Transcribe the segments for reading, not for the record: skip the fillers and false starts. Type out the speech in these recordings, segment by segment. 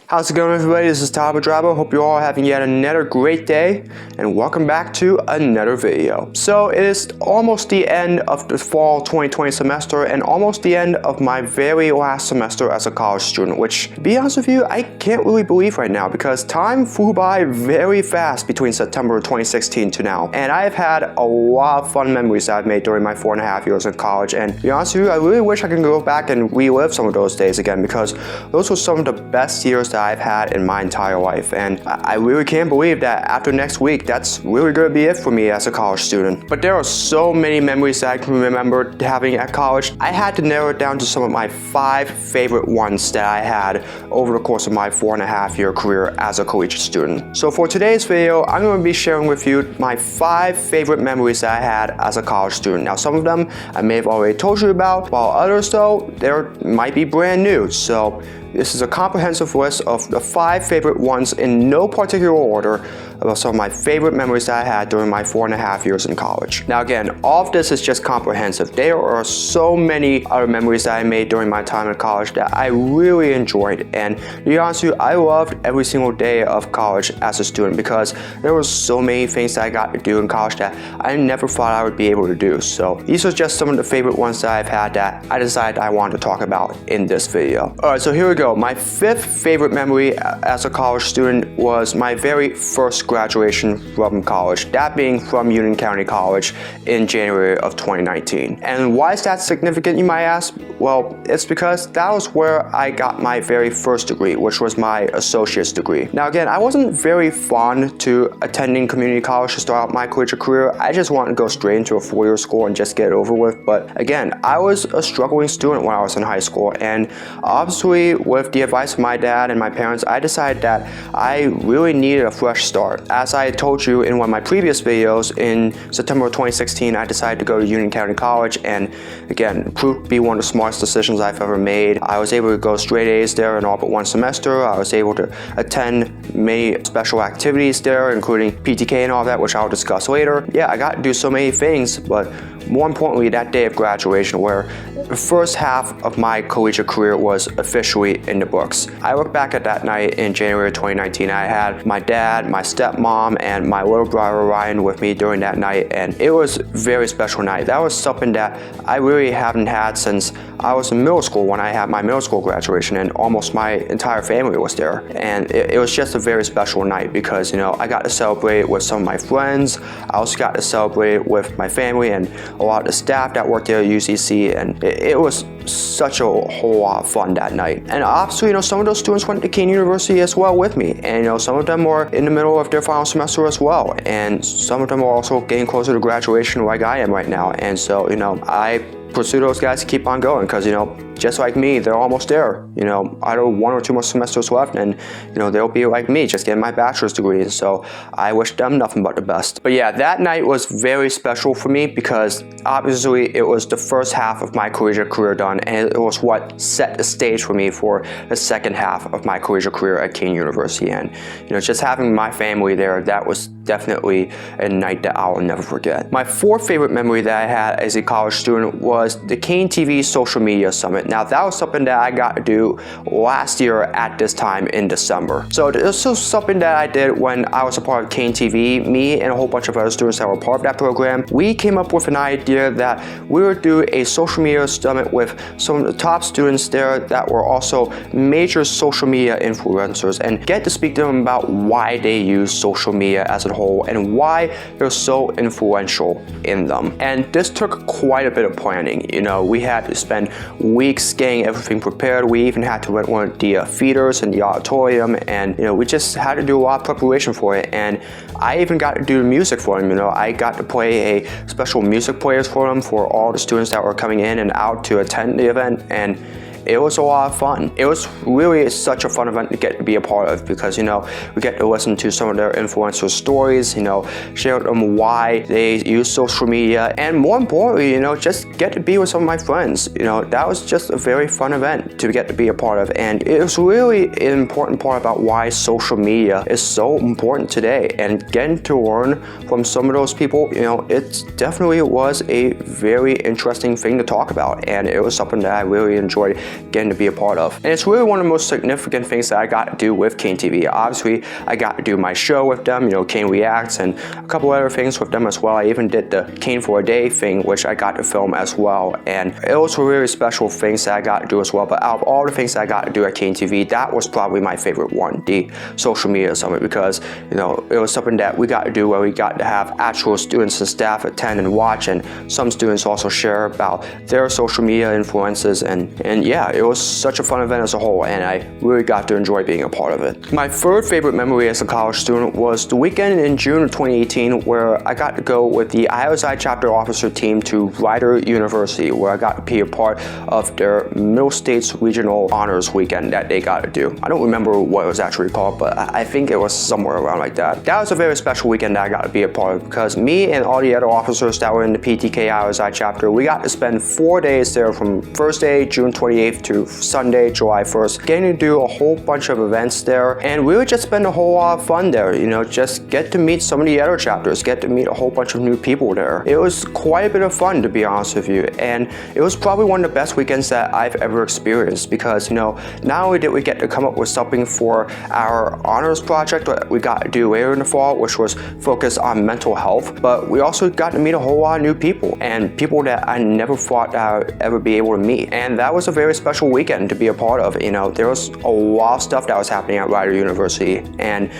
How's it going, everybody? This is Tyler Drabo. Hope you're all having yet another great day, and welcome back to another video. So it is almost the end of the fall 2020 semester and almost the end of my very last semester as a college student, which, to be honest with you, I can't really believe right now because time flew by very fast between September 2016 to now. And I have had a lot of fun memories that I've made during my 4.5 years in college, and to be honest with you, I really wish I could go back and relive some of those days again because those were some of the best years that I've had in my entire life. And I really can't believe that after next week, that's really going to be it for me as a college student. But there are so many memories that I can remember having at college. I had to narrow it down to some of my 5 favorite ones that I had over the course of my 4.5-year career as a collegiate student. So for today's video, I'm going to be sharing with you my 5 favorite memories that I had as a college student. Now, some of them I may have already told you about, while others though, they might be brand new. So this is a comprehensive list of the 5 favorite ones in no particular order about some of my favorite memories that I had during my 4.5 years in college. Now again, all of this is just comprehensive. There are so many other memories that I made during my time in college that I really enjoyed, and to be honest with you, I loved every single day of college as a student because there were so many things that I got to do in college that I never thought I would be able to do. So these are just some of the favorite ones that I've had that I decided I wanted to talk about in this video. Alright, so here we go. My 5th favorite memory as a college student was my very first graduation from college, that being from Union County College in January of 2019. And why is that significant, you might ask? Well, it's because that was where I got my very first degree, which was my associate's degree. Now again, I wasn't very fond to attending community college to start out my collegiate career. I just wanted to go straight into a 4-year school and just get it over with. But again, I was a struggling student when I was in high school, and obviously with the advice of my dad and my parents, I decided that I really needed a fresh start. As I had told you in one of my previous videos, in September of 2016, I decided to go to Union County College, and again, proved to be one of the smartest decisions I've ever made. I was able to go straight A's there in all but one semester. I was able to attend many special activities there, including PTK and all that, which I'll discuss later. Yeah, I got to do so many things, but more importantly, that day of graduation, where the first half of my collegiate career was officially in the books. I look back at that night in January 2019. I had my dad, my stepmom, and my little brother Ryan with me during that night, and it was a very special night. That was something that I really haven't had since I was in middle school when I had my middle school graduation, and almost my entire family was there. And it was just a very special night because, you know, I got to celebrate with some of my friends. I also got to celebrate with my family and a lot of the staff that worked there at UCC, and it was such a whole lot of fun that night. And obviously, you know, some of those students went to Kean University as well with me, and you know, some of them were in the middle of their final semester as well, and some of them are also getting closer to graduation like I am right now. And so, you know, I pursue those guys to keep on going because, you know, just like me, they're almost there. You know, I have 1 or 2 more semesters left, and you know, they'll be like me, just getting my bachelor's degree. So I wish them nothing but the best. But yeah, that night was very special for me because obviously it was the first half of my collegiate career done, and it was what set the stage for me for the second half of my collegiate career at Kean University. And you know, just having my family there, that was definitely a night that I will never forget. My 4th favorite memory that I had as a college student was the KEANTV social media summit. Now that was something that I got to do last year at this time in December. So this was something that I did when I was a part of KEANTV. Me and a whole bunch of other students that were part of that program, we came up with an idea that we would do a social media summit with some of the top students there that were also major social media influencers, and get to speak to them about why they use social media as a whole and why they're so influential in them. And this took quite a bit of planning. You know, we had to spend weeks getting everything prepared. We even had to rent one of the theaters in the auditorium, and you know, we just had to do a lot of preparation for it. And I even got to do the music for them. You know, I got to play a special music players for them for all the students that were coming in and out to attend the event, and it was a lot of fun. It was really such a fun event to get to be a part of because, you know, we get to listen to some of their influencer stories, you know, share with them why they use social media, and more importantly, you know, just get to be with some of my friends. You know, that was just a very fun event to get to be a part of, and it was really an important part about why social media is so important today. And getting to learn from some of those people, you know, it definitely was a very interesting thing to talk about, and it was something that I really enjoyed getting to be a part of. And it's really one of the most significant things that I got to do with KEANTV. Obviously, I got to do my show with them, Kane Reacts, and a couple other things with them as well. I even did the Kane for a Day thing, which I got to film as well. And it was really special things that I got to do as well. But out of all the things that I got to do at KEANTV, that was probably my favorite one, the social media summit, because it was something that we got to do where we got to have actual students and staff attend and watch, and some students also share about their social media influences, and yeah, it was such a fun event as a whole, and I really got to enjoy being a part of it. My third favorite memory as a college student was the weekend in June of 2018 where I got to go with the IOSI chapter officer team to Rider University, where I got to be a part of their Middle States Regional Honors Weekend that they got to do. I don't remember what it was actually called, but I think it was somewhere around like that. That was a very special weekend that I got to be a part of, because me and all the other officers that were in the PTK IOSI chapter, we got to spend 4 days there from Thursday, June 28th to Sunday, July 1st, getting to do a whole bunch of events there, and we would just spend a whole lot of fun there, just get to meet some of the other chapters, get to meet a whole bunch of new people there. It was quite a bit of fun, to be honest with you, and it was probably one of the best weekends that I've ever experienced, because not only did we get to come up with something for our honors project that we got to do later in the fall, which was focused on mental health, but we also got to meet a whole lot of new people, and people that I never thought I would ever be able to meet. And that was a very special weekend to be a part of. There was a lot of stuff that was happening at Rider University, and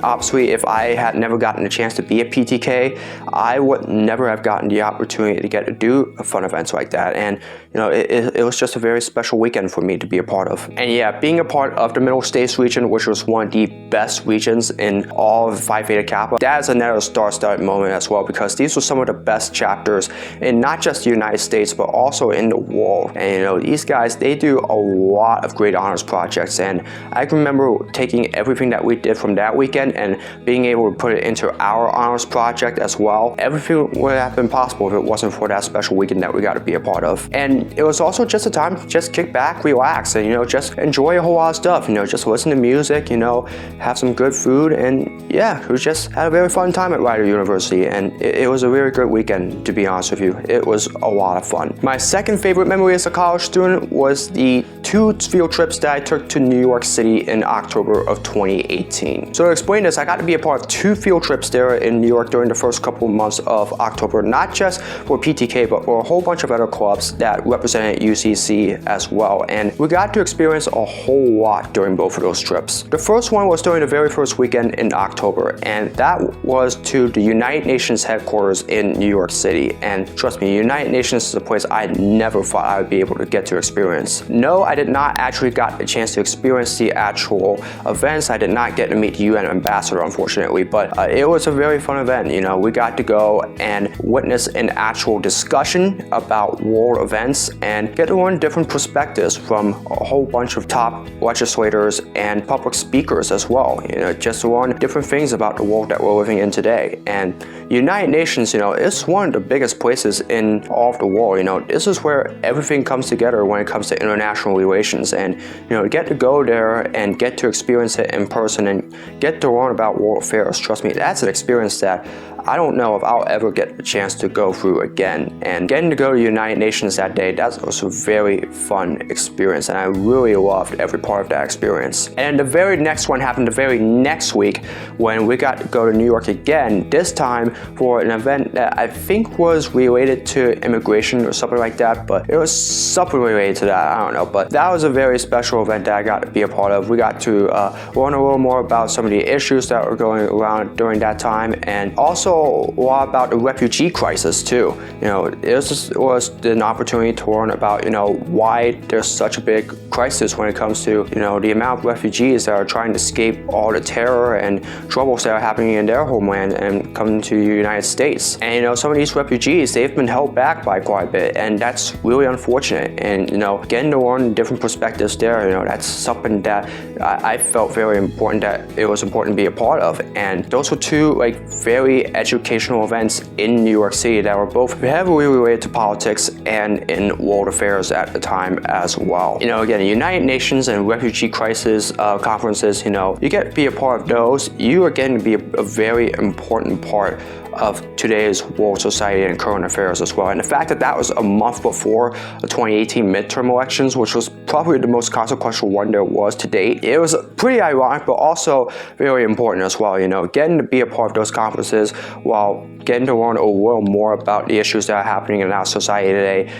obviously if I had never gotten a chance to be a PTK, I would never have gotten the opportunity to get to do fun events like that. And it was just a very special weekend for me to be a part of. And yeah, being a part of the Middle States region, which was one of the best regions in all of Phi Theta Kappa, that is another star-studded moment as well, because these were some of the best chapters in not just the United States, but also in the world. And these guys, they do a lot of great honors projects, and I can remember taking everything that we did from that weekend and being able to put it into our honors project as well. Everything would have been possible if it wasn't for that special weekend that we got to be a part of. And it was also just a time to just kick back, relax, and just enjoy a whole lot of stuff. Just listen to music, have some good food, and yeah, we just had a very fun time at Rider University, and it was a very good weekend, to be honest with you. It was a lot of fun. My second favorite memory as a college student was the 2 field trips that I took to New York City in October of 2018. So to explain this, I got to be a part of 2 field trips there in New York during the first couple of months of October, not just for PTK, but for a whole bunch of other clubs that represented UCC as well. And we got to experience a whole lot during both of those trips. The first one was during the very first weekend in October, and that was to the United Nations headquarters in New York City. And trust me, United Nations is a place I never thought I would be able to get to experience. No, I did not actually got a chance to experience the actual events. I did not get to meet the UN ambassador, unfortunately, but it was a very fun event. We got to go and witness an actual discussion about world events and get to learn different perspectives from a whole bunch of top legislators and public speakers as well, just to learn different things about the world that we're living in today. And United Nations, is one of the biggest places in all of the world. This is where everything comes together when it comes to international relations, and to get to go there and get to experience it in person and get to learn about world affairs, trust me, that's an experience that I don't know if I'll ever get a chance to go through again. And getting to go to the United Nations that day, that was a very fun experience, and I really loved every part of that experience. And the very next one happened the very next week when we got to go to New York again, this time for an event that I think was related to immigration or something like that, but it was something related to that, I don't know. But that was a very special event that I got to be a part of. We got to learn a little more about some of the issues that were going around during that time, and also a lot about the refugee crisis too. It was an opportunity to learn about why there's such a big crisis when it comes to the amount of refugees that are trying to escape all the terror and troubles that are happening in their homeland and coming to the United States. And some of these refugees, they've been held back by quite a bit, and that's really unfortunate. And getting to learn different perspectives there, that's something that I felt very important, that it was important to be a part of. And those were 2 very educational events in New York City that were both heavily related to politics and in world affairs at the time as well. Again, United Nations and refugee crisis conferences, you get to be a part of those. You are getting to be a very important part of today's world society and current affairs as well. And the fact that that was a month before the 2018 midterm elections, which was probably the most consequential one there was to date, it was pretty ironic, but also very important as well. Getting to be a part of those conferences while getting to learn a little more about the issues that are happening in our society today,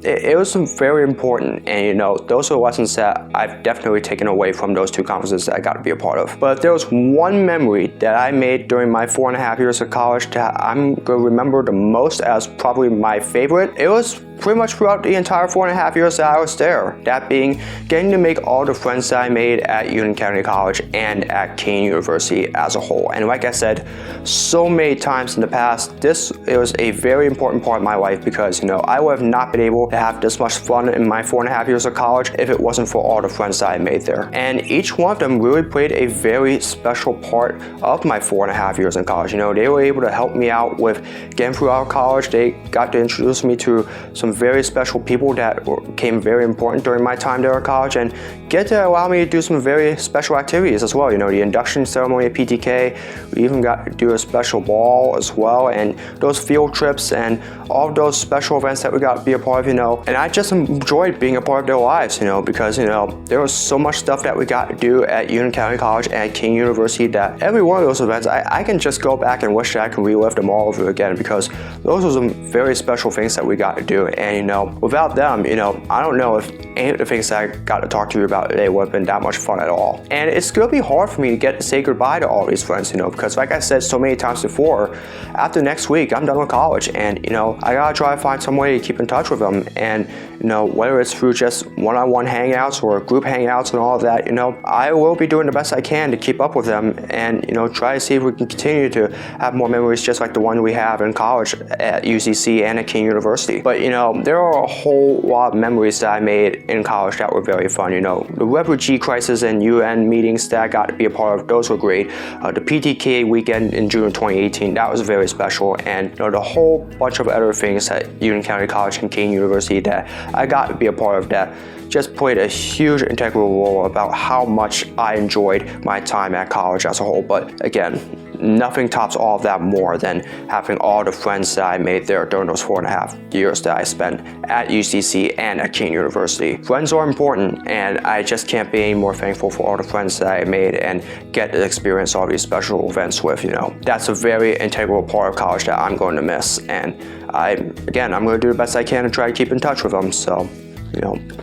it was very important. And those are lessons that I've definitely taken away from those two conferences that I got to be a part of. But if there was one memory that I made during my 4.5 years of college that I'm going to remember the most as probably my favorite, it was pretty much throughout the entire 4.5 years that I was there. That being getting to make all the friends that I made at Union County College and at Kean University as a whole. And like I said so many times in the past, it was a very important part of my life because I would have not been able to have this much fun in my 4.5 years of college if it wasn't for all the friends that I made there. And each one of them really played a very special part of my 4.5 years in college. They were able to help me out with getting through our college. They got to introduce me to some very special people that became very important during my time there at college, and get to allow me to do some very special activities as well. The induction ceremony at PTK, we even got to do a special ball as well, and those field trips and all of those special events that we got to be a part of, and I just enjoyed being a part of their lives, because, there was so much stuff that we got to do at Union County College and Kean University that every one of those events, I can just go back and wish that I can relive them all over again, because those were some very special things that we got to do. And, without them, I don't know if any of the things that I got to talk to you about today would have been that much fun at all. And it's going to be hard for me to get to say goodbye to all these friends, because like I said so many times before, after next week, I'm done with college, and, I got to try to find some way to keep in touch with them. And, whether it's through just one-on-one hangouts or group hangouts and all of that, I will be doing the best I can to keep up with them and, try to see if we can continue to have more memories just like the one we have in college at UCC and at Kean University. But, there are a whole lot of memories that I made in college that were very fun. The refugee crisis and UN meetings that I got to be a part of, those were great. The PTK weekend in June of 2018, that was very special. And, the whole bunch of other things at Union County College and Kean University that I got to be a part of that just played a huge integral role about how much I enjoyed my time at college as a whole. But again, nothing tops all of that more than having all the friends that I made there during those 4.5 years that I spent at UCC and at Kean University. Friends are important, and I just can't be any more thankful for all the friends that I made and get to experience all these special events with. That's a very integral part of college that I'm going to miss. And I'm going to do the best I can to try to keep in touch with them. So,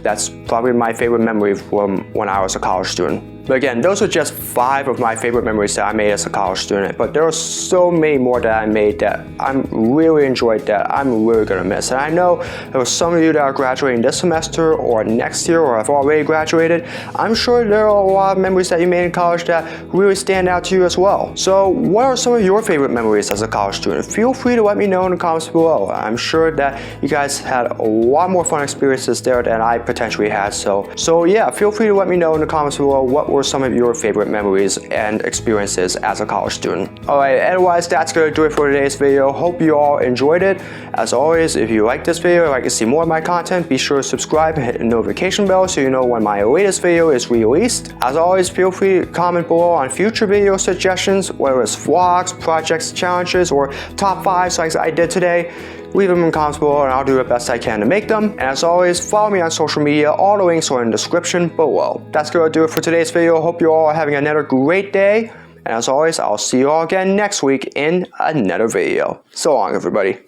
that's probably my favorite memory from when I was a college student. But again, those are just 5 of my favorite memories that I made as a college student. But there are so many more that I made that I'm really enjoyed that I'm really going to miss. And I know there are some of you that are graduating this semester or next year or have already graduated. I'm sure there are a lot of memories that you made in college that really stand out to you as well. So what are some of your favorite memories as a college student? Feel free to let me know in the comments below. I'm sure that you guys had a lot more fun experiences there than I potentially had. So yeah, feel free to let me know in the comments below what were some of your favorite memories and experiences as a college student. Alright, otherwise that's going to do it for today's video. Hope you all enjoyed it. As always, if you like this video or like to see more of my content, be sure to subscribe and hit the notification bell so you know when my latest video is released. As always, feel free to comment below on future video suggestions, whether it's vlogs, projects, challenges, or top 5s like I did today. Leave them in the comments below and I'll do the best I can to make them. And as always, follow me on social media. All the links are in the description below. That's going to do it for today's video. Hope you all are having another great day. And as always, I'll see you all again next week in another video. So long, everybody.